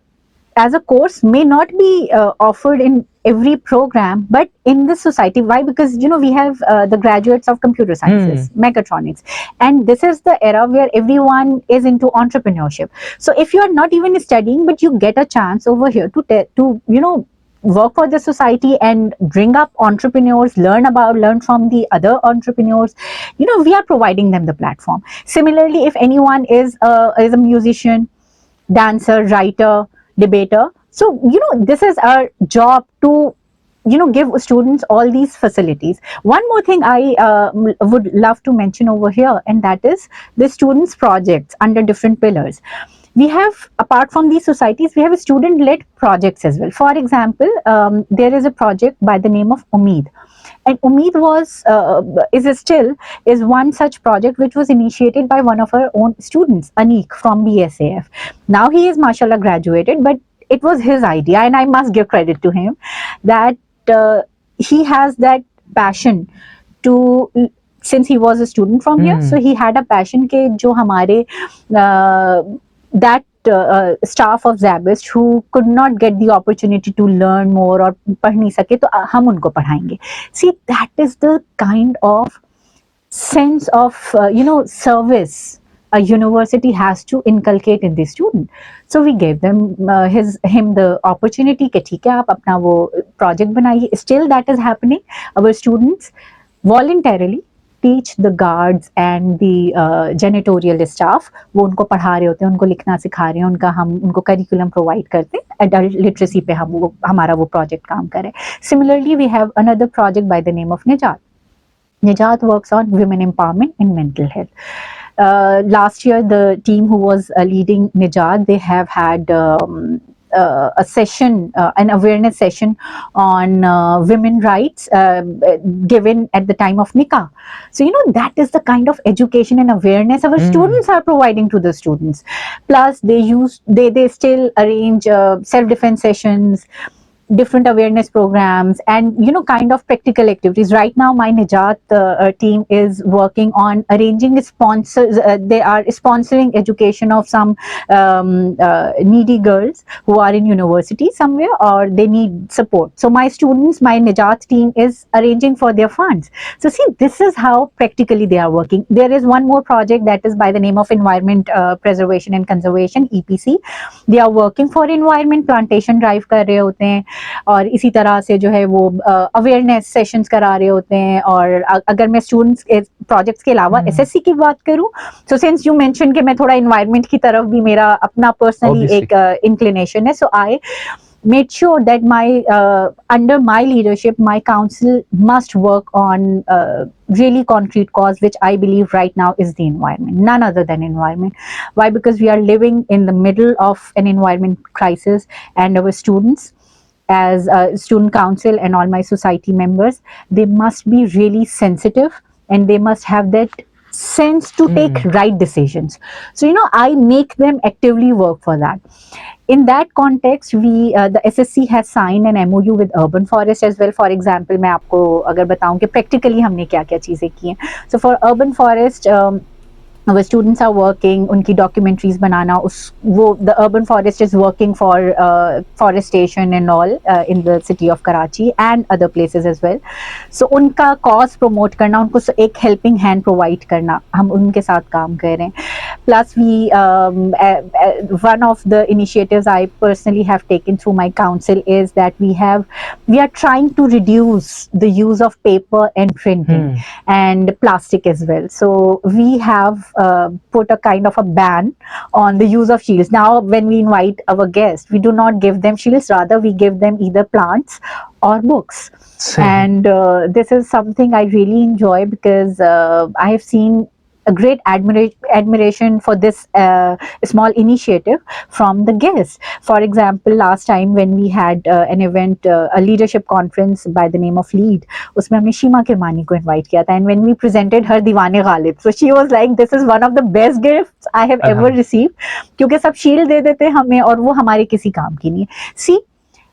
as a course may not be offered in every program, but in this society. Why? Because you know we have the graduates of computer sciences, mechatronics, and this is the era where everyone is into entrepreneurship. So if you are not even studying, but you get a chance over here to you know work for the society and bring up entrepreneurs, learn from the other entrepreneurs, you know, we are providing them the platform. Similarly, if anyone is a musician, dancer, writer, debater, so you know this is our job to you know give students all these facilities. One more thing I would love to mention over here, and that is the students projects under different pillars. We have, apart from these societies, we have student-led projects as well. For example, there is a project by the name of Umeed, and Umeed is one such project which was initiated by one of our own students, Anik from BSAF. Now he is mashallah graduated, but it was his idea, and I must give credit to him that he has that passion to, since he was a student from here, so he had a passion ke jo hamare that staff of SZABIST who could not get the opportunity to learn more or पढ़ नहीं सके, तो हम उनको पढ़ाएंगे. See, that is the kind of sense of you know service a university has to inculcate in the student. So we gave them him the opportunity कि ठीक है आप अपना वो project बनाइए. Still that is happening. Our students voluntarily teach the guards and the janitorial staff. वो उनको पढ़ा रहे होते हैं, उनको लिखना सिखा रहे हैं, हम उनको करिकुलम प्रोवाइड करते हैं. एडल्ट लिटरेसी पे हमारा वो प्रोजेक्ट काम करे. Similarly, we have another project by the name of Nijat. Nijat works on women empowerment and mental health. Last year, the team who was leading Nijat, they have had a session, an awareness session on women rights given at the time of nikah. So you know that is the kind of education and awareness our students are providing to the students. Plus they still arrange self-defense sessions, different awareness programs, and you know kind of practical activities. Right now my Nijat team is working on arranging sponsors. They are sponsoring education of some needy girls who are in university somewhere or they need support. So my Nijat team is arranging for their funds. So see, this is how practically they are working. There is one more project that is by the name of Environment Preservation and Conservation, EPC. They are working for environment, plantation drive कर रहे होते हैं और इसी तरह से जो है वो अवेयरनेस सेशंस करा रहे होते हैं. और अगर मैं स्टूडेंट्स के प्रोजेक्ट्स के अलावा एसएससी की बात करूं, सो सिंस यू मेंशन कि मैं थोड़ा एनवायरनमेंट की तरफ भी मेरा अपना पर्सनली एक इंक्लिनेशन है, सो आई made sure that under my leadership, my council must work on really concrete cause, which I believe right now is the environment, none other than environment. Why? Because we are living in the middle of an environment crisis, and our students, as a student council and all my society members, they must be really sensitive, and they must have that sense to take right decisions. So I make them actively work for that. In that context, the SSC has signed an MOU with urban forest as well. For example, मैं आपको अगर बताऊं कि practically हमने क्या क्या चीजें की हैं. So for urban forest, our students are working, उनकी documentaries banana, the urban forest is working for forestation and all in the city of Karachi and other places as well. So उनका cause promote करना, उनको एक helping hand provide करना, हम उनके साथ काम कर रहे हैं. Plus one of the initiatives I personally have taken through my council is that we are trying to reduce the use of paper and printing and plastic as well. So we have put a kind of a ban on the use of shields. Now, when we invite our guests, we do not give them shields, rather we give them either plants or books. Same. And this is something I really enjoy, because I have seen a great admiration for this small initiative from the guests. For example, last time when we had an event, a leadership conference by the name of Lead, उसमें हमने शीमा किरमानी को invite किया था, and when we presented her दीवाने Ghalib, so she was like, this is one of the best gifts I have ever received, क्योंकि सब shield दे देते हमें और वो हमारे किसी काम की नहीं है. See,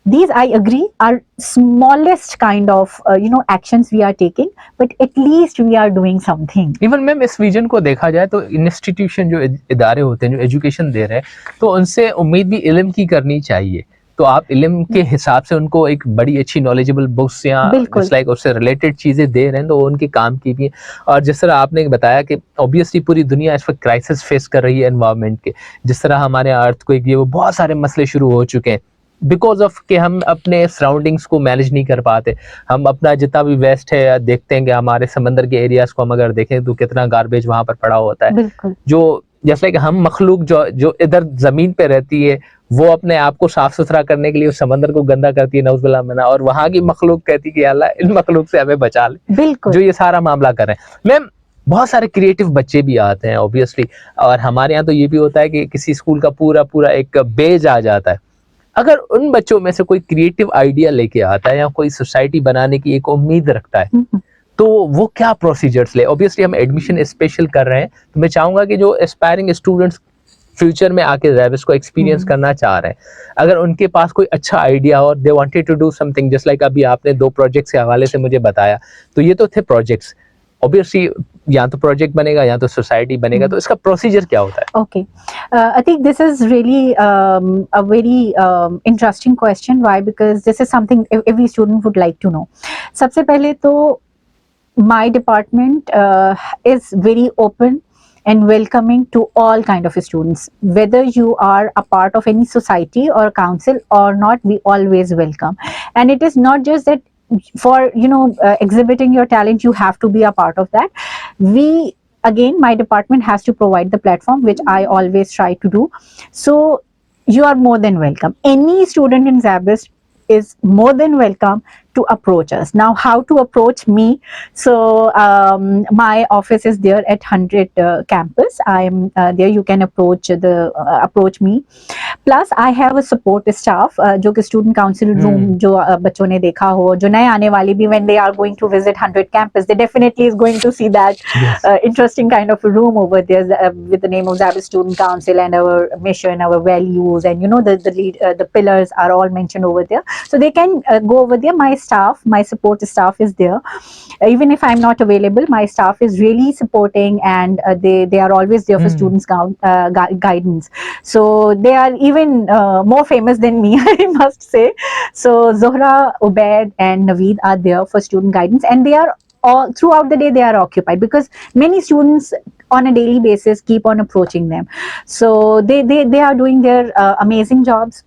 these, I agree, are smallest kind of actions we are taking, but at least we are doing something. Even ma'am इस विजन को देखा जाए तो इंस्टीट्यूशन जो इदारे होते हैं जो एजुकेशन दे रहे हैं, तो उनसे उम्मीद भी इल्म की करनी चाहिए. तो आप इल्म के हिसाब से उनको एक बड़ी अच्छी नॉलेजेबल बुक्स या लाइक उससे रिलेटेड चीजें दे रहे हैं, तो उनके काम की भी. और जिस तरह आपने बताया कि ऑब्वियसली पूरी दुनिया इस वक्त क्राइसिस फेस कर रही है एनवायरनमेंट के, जिस तरह हमारे अर्थक्वेक, ये वो बहुत सारे मसले शुरू हो चुके हैं बिकॉज ऑफ कि हम अपने सराउंडिंग्स को मैनेज नहीं कर पाते. हम अपना जितना भी वेस्ट है या देखते हैं कि हमारे समंदर के एरियाज को हम अगर देखें तो कितना गार्बेज वहां पर पड़ा होता है, जो जैसे कि हम मखलूक जो इधर जमीन पे रहती है वो अपने आप को साफ सुथरा करने के लिए उस समंदर को गंदा करती है, नौजुबिल्लाह मिना, और वहां की मखलूक कहती है कि अल्लाह इन मखलूक से हमें बचा ले, जो ये सारा मामला कर रहे हैं. मैम, बहुत सारे क्रिएटिव बच्चे भी आते हैं ऑब्वियसली, और हमारे यहाँ तो ये भी होता है कि किसी स्कूल का पूरा एक बेज आ जाता है. अगर उन बच्चों में से कोई क्रिएटिव आइडिया लेके आता है या कोई सोसाइटी बनाने की एक उम्मीद रखता है, तो वो क्या प्रोसीजर्स ले? ऑब्वियसली हम एडमिशन स्पेशल कर रहे हैं, तो मैं चाहूंगा कि जो एस्पायरिंग स्टूडेंट्स फ्यूचर में आके ज़ैबिस्ट को एक्सपीरियंस करना चाह रहे हैं, अगर उनके पास कोई अच्छा आइडिया और they wanted to do something, just like अभी आपने 2 प्रोजेक्ट्स के हवाले से मुझे बताया, तो ये तो थे प्रोजेक्ट्स. ऑब्वियसली या तो प्रोजेक्ट बनेगा या तो सोसाइटी बनेगा, तो इसका प्रोसीजर क्या होता है? Okay, I think this is really a very interesting question. Why? Because this is something every student would like to know. सबसे पहले तो my department is very open and welcoming to all kind of students, whether you are a part of any society or council or not. We always welcome, and it is not just that for exhibiting your talent you have to be a part of that. Again, my department has to provide the platform, which I always try to do. So you are more than welcome. Any student in SZABIST is more than welcome to approach us. Now, how to approach me? So my office is there at 100 campus. I'm there. You can approach me. Plus, I have a support staff, जो कि student council room, जो बच्चों ने देखा हो, जो नए आने वाले भी, when they are going to visit 100 campus, they definitely is going to see that interesting kind of a room over there with the name of SZABIST Student Council and our mission, our values, and the pillars are all mentioned over there. So they can go over there. My support staff is there. Even if I'm not available, my staff is really supporting, and they are always there for students guidance. So they are even more famous than me, I must say. So Zohra, Ubaid and Naveed are there for student guidance, and they are all throughout the day they are occupied, because many students on a daily basis keep on approaching them. So they are doing their amazing jobs.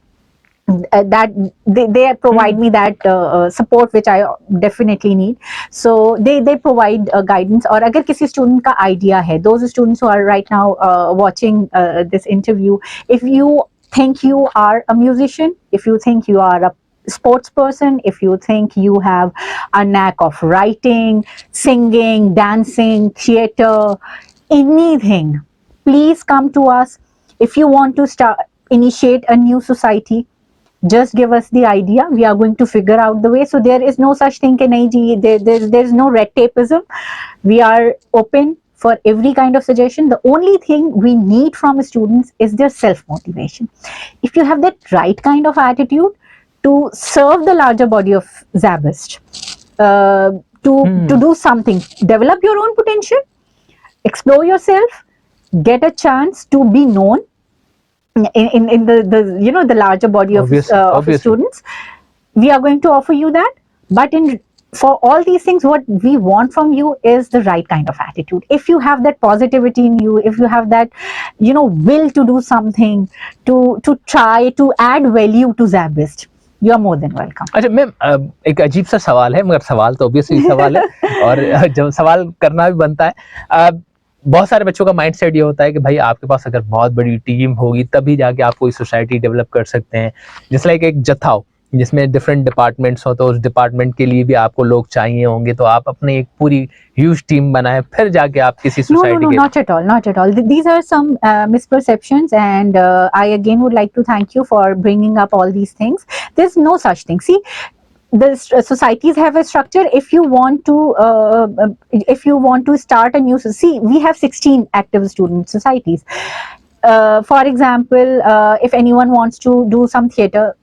That they provide me that support which I definitely need. So they provide guidance. और अगर किसी student का idea है, those students who are right now watching this interview, if you think you are a musician, if you think you are a sports person, if you think you have a knack of writing, singing, dancing, theater, anything, please come to us. If you want to initiate a new society, just give us the idea, we are going to figure out the way. So there is no such thing कि नहीं जी, there's no red tapeism. We are open for every kind of suggestion. The only thing we need from students is their self motivation. If you have that right kind of attitude to serve the larger body of SZABIST, to do something, develop your own potential, explore yourself, get a chance to be known in the larger body of Obviously. students, we are going to offer you that. But for all these things, what we want from you is the right kind of attitude. If you have that positivity in you, if you have that will to do something, to try to add value to ZABIST, you are more than welcome. अच्छा ma'am, एक अजीब सा सवाल है, मगर सवाल तो obviously सवाल है और जब सवाल करना भी बनता है, बहुत सारे बच्चों का माइंडसेट ये होता है कि भाई आपके पास अगर बहुत बड़ी टीम होगी तभी जाके आप कोई सोसाइटी डेवलप कर सकते हैं, जिस लाइक एक जत्था हो जिसमें डिफरेंट डिपार्टमेंट्स हो, तो उस डिपार्टमेंट के लिए भी आपको लोग चाहिए होंगे, तो आप अपने एक पूरी ह्यूज टीम बनाए फिर जाके आप किसी society No, not at all, not at all. These are some misperceptions, and I again would like to thank you for bringing up all these things. There's no such thing. See, the societies have a structure. If you want to start a new, see, we have 16 active student societies. For example, if anyone wants to do some theater,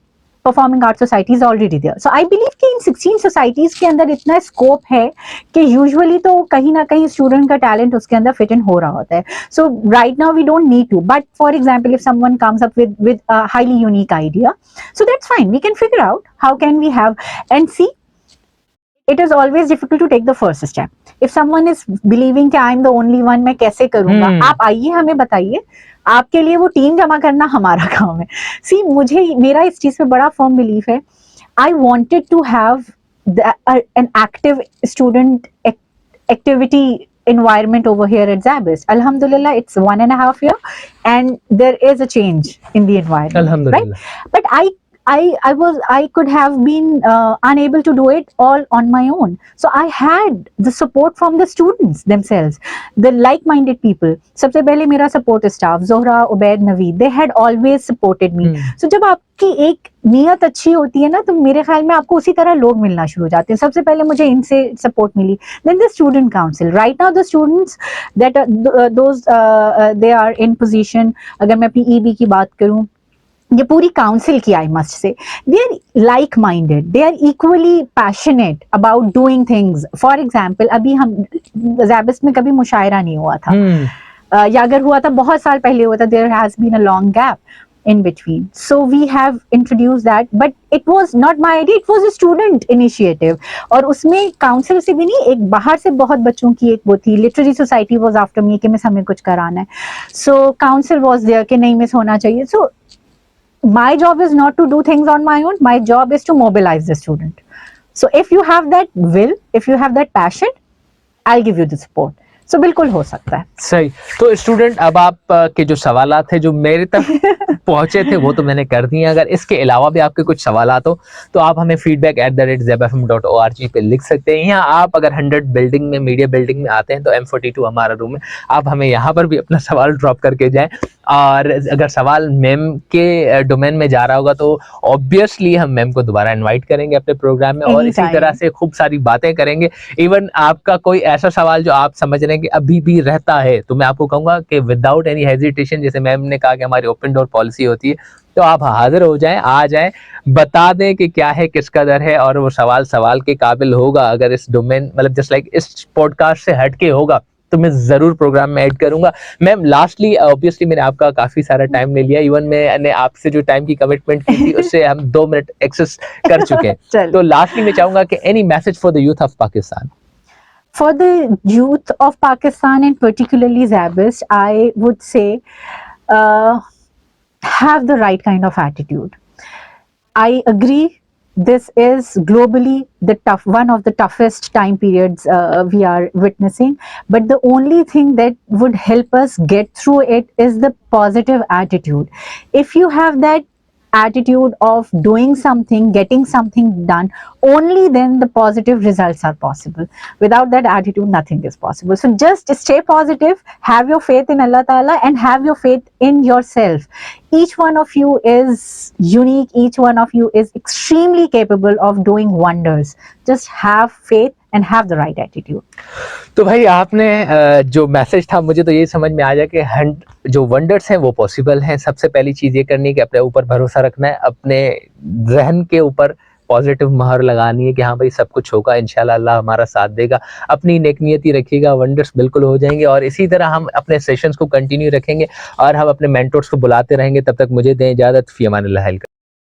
performing art society is already there. So I believe कि इन 16 societies के अंदर इतना scope है कि usually तो कहीं ना कहीं student का talent उसके अंदर fit in हो रहा होता है. So right now we don't need to. But for example, if someone comes up with a highly unique idea, so that's fine. We can figure out how can we have, and see, it is always difficult to take the first step. If someone is believing कि I'm the only one, मैं कैसे करूँगा? आप आइए, हमें बताइए. आपके लिए वो टीम जमा करना हमारा काम है. सी, मेरा इस चीज पे बड़ा फर्म बिलीफ है. I wanted to have an active student activity environment over here at ZABIST. Alhamdulillah, it's 1.5 years and there is a change in the environment. Alhamdulillah. Right? But I could have been unable to do it all on my own. So I had the support from the students themselves, the like-minded people. सबसे पहले मेरा support staff, Zohra, Ubaid, Naveed, they had always supported me. So जब आपकी एक नियत अच्छी होती है ना, तो मेरे ख्याल में आपको उसी तरह लोग मिलना शुरू हो जाते हैं. सबसे पहले मुझे इनसे support milli. Then the student council. Right now the students that they are in position. अगर मैं अपनी EB की बात करूं, ये पूरी काउंसिल की, I must say, they are like minded, they are equally passionate about doing things. For example, अभी हम ZABIST में कभी मुशायरा नहीं हुआ था, या अगर हुआ था बहुत साल पहले हुआ था. There has been a long gap in between. So we have introduced that, but it was not my idea, it was a student initiative. और उसमें council से भी नहीं, एक बाहर से बहुत बच्चों की एक वो थी, literary society was after me कि मिस हमें कुछ कराना है. So council was there कि नहीं मिस होना चाहिए. So my job is not to do things on my own, my job is to mobilize the student. So if you have that will, if you have that passion, I'll give you the support. So बिल्कुल हो सकता है. सही. तो student, अब आप के जो सवालात थे जो मेरे तक पहुंचे थे वो तो मैंने कर दिए. अगर इसके अलावा भी आपके कुछ सवालात हो तो आप हमें feedback@zabfm.org पे लिख सकते हैं. यहाँ आप अगर 100 बिल्डिंग में, मीडिया बिल्डिंग में आते हैं तो M42 हमारा रूम है, आप हमें यहाँ पर भी अपना सवाल ड्रॉप करके जाएं. और अगर सवाल मैम के डोमेन में जा रहा होगा तो ऑब्वियसली हम मैम को दोबारा इन्वाइट करेंगे अपने प्रोग्राम में और इसी तरह से खूब सारी बातें करेंगे. इवन आपका कोई ऐसा सवाल जो आप समझ रहे हैं कि अभी भी रहता है, तो मैं आपको कहूंगा कि विदाउट एनी हेजिटेशन, जैसे मैम ने कहा कि हमारी ओपन डोर पॉलिसी होती है, तो आप हाजिर हो जाएं, आ जाएं, बता दें कि क्या है, किस कदर है, और वो सवाल के काबिल होगा. अगर इस डोमेन, मतलब जस्ट लाइक इस पॉडकास्ट से हटके होगा तो मैं जरूर प्रोग्राम में ऐड करूंगा. मैम, लास्टली, ऑब्वियसली मैंने आपका काफी सारा टाइम ले लिया, इवन मैंने आपसे जो टाइम की कमिटमेंट की थी उससे हम 2 मिनट एक्सेस कर चुके हैं. तो लास्टली मैं चाहूंगा कि any message for the youth of Pakistan. For the youth of Pakistan and particularly ZABIST, I would say have the right kind of attitude. I agree this is globally one of the toughest time periods we are witnessing. But the only thing that would help us get through it is the positive attitude. If you have that attitude of doing something, getting something done, only then the positive results are possible. Without that attitude, nothing is possible. So just stay positive, have your faith in Allah Ta'ala, and have your faith in yourself. Each one of you is unique, each one of you is extremely capable of doing wonders. Just have faith and have the right attitude. तो भाई आपने जो message था मुझे तो ये समझ में आ गया कि जो वंडर्स हैं वो पॉसिबल हैं। सबसे पहली चीज़ ये करनी है कि अपने ऊपर भरोसा रखना है, अपने ज़हन के ऊपर पॉजिटिव मोहर लगानी है कि हाँ भाई सब कुछ होगा, इंशाल्लाह अल्लाह हमारा साथ देगा। अपनी नेक नियति रखिएगा, वंडर्स बिल्कुल हो जाएंगे। और इसी तरह हम अपने सेशंस को कंटिन्यू रखेंगे और हम अपने मेंटर्स को बुलाते रहेंगे। तब तक मुझे दें इजाज़त। फ़ी अमानिल्लाह।